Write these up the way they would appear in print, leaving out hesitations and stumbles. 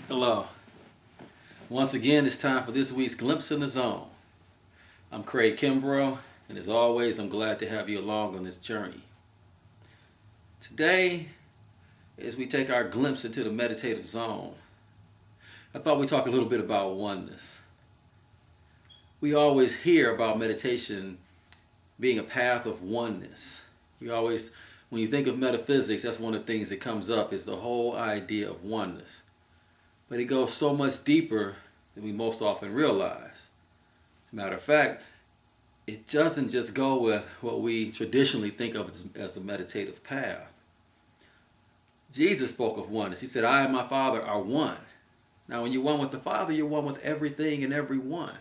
Hello. Once again, it's time for this week's Glimpse in the Zone. I'm Craig Kimbrough, and as always, I'm glad to have you along on this journey. Today, as we take our glimpse into the meditative zone, I thought we'd talk a little bit about oneness. We always hear about meditation being a path of oneness. When you think of metaphysics, that's one of the things that comes up is the whole idea of oneness. But it goes so much deeper than we most often realize. As a matter of fact, it doesn't just go with what we traditionally think of as the meditative path. Jesus spoke of oneness. He said, I and my Father are one. Now, when you're one with the Father, you're one with everything and everyone.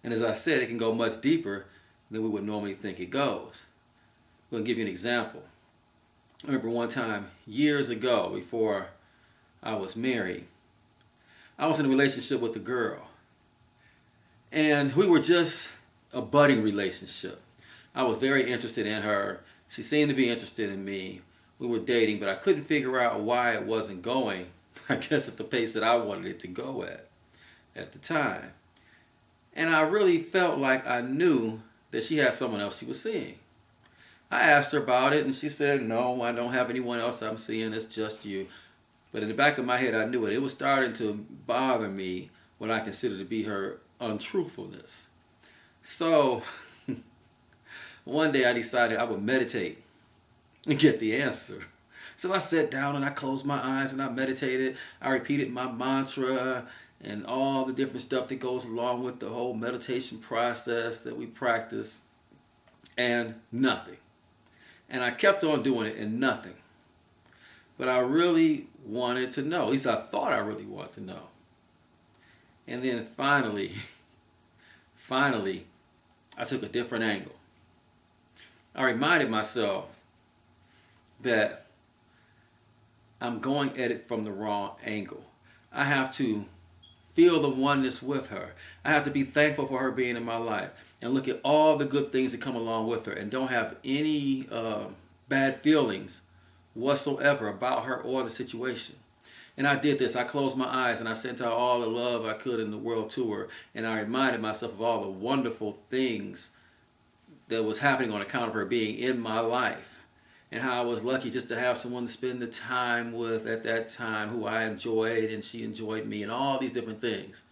And as I said, it can go much deeper than we would normally think it goes. I'm going to give you an example. I remember one time, years ago, before I was married, I was in a relationship with a girl. And we were just a budding relationship. I was very interested in her. She seemed to be interested in me. We were dating, but I couldn't figure out why it wasn't going, I guess, at the pace that I wanted it to go at the time. And I really felt like I knew that she had someone else she was seeing. I asked her about it, and she said, no, I don't have anyone else I'm seeing. It's just you. But in the back of my head, I knew it. It was starting to bother me what I considered to be her untruthfulness. So one day I decided I would meditate and get the answer. So I sat down and I closed my eyes and I meditated. I repeated my mantra and all the different stuff that goes along with the whole meditation process that we practice, and nothing. And I kept on doing it and nothing. But I really wanted to know. At least I thought I really wanted to know. And then finally, I took a different angle. I reminded myself that I'm going at it from the wrong angle. I have to feel the oneness with her. I have to be thankful for her being in my life and look at all the good things that come along with her and don't have any bad feelings whatsoever about her or the situation. And I did this. I closed my eyes and I sent out all the love I could in the world to her. And I reminded myself of all the wonderful things that was happening on account of her being in my life. And how I was lucky just to have someone to spend the time with at that time who I enjoyed and she enjoyed me and all these different things.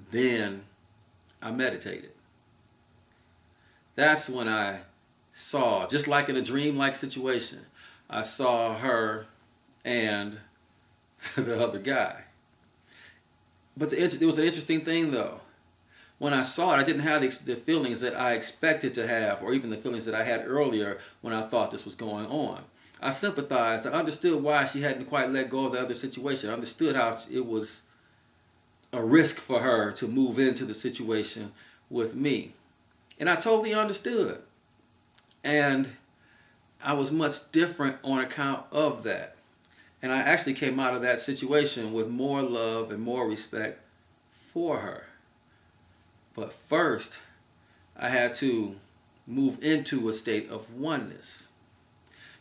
Then I meditated. That's when I saw, just like in a dream-like situation, I saw her and the other guy. But it was an interesting thing, though. When I saw it, I didn't have the feelings that I expected to have, or even the feelings that I had earlier when I thought this was going on. I sympathized. I understood why she hadn't quite let go of the other situation. I understood how it was a risk for her to move into the situation with me. And I totally understood. And I was much different on account of that. And I actually came out of that situation with more love and more respect for her. But first, I had to move into a state of oneness.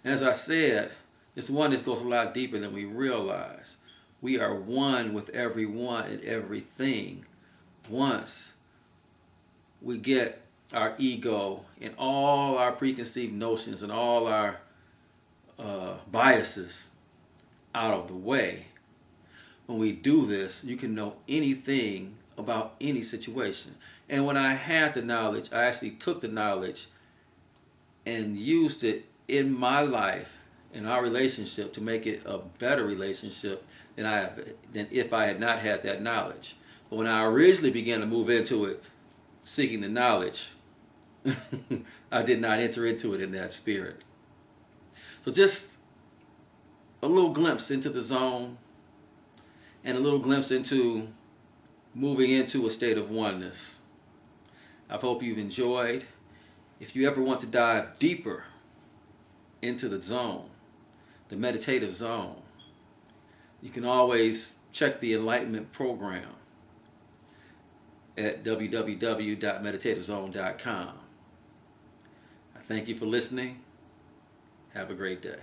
And as I said, this oneness goes a lot deeper than we realize. We are one with everyone and everything once we get our ego and all our preconceived notions and all our biases out of the way. When we do this, you can know anything about any situation. And when I had the knowledge, I actually took the knowledge and used it in my life, in our relationship, to make it a better relationship than if I had not had that knowledge. But when I originally began to move into it, seeking the knowledge, I did not enter into it in that spirit. So just a little glimpse into the zone and a little glimpse into moving into a state of oneness. I hope you've enjoyed. If you ever want to dive deeper into the zone, the meditative zone, you can always check the Enlightenment program at www.meditativezone.com. I thank you for listening. Have a great day.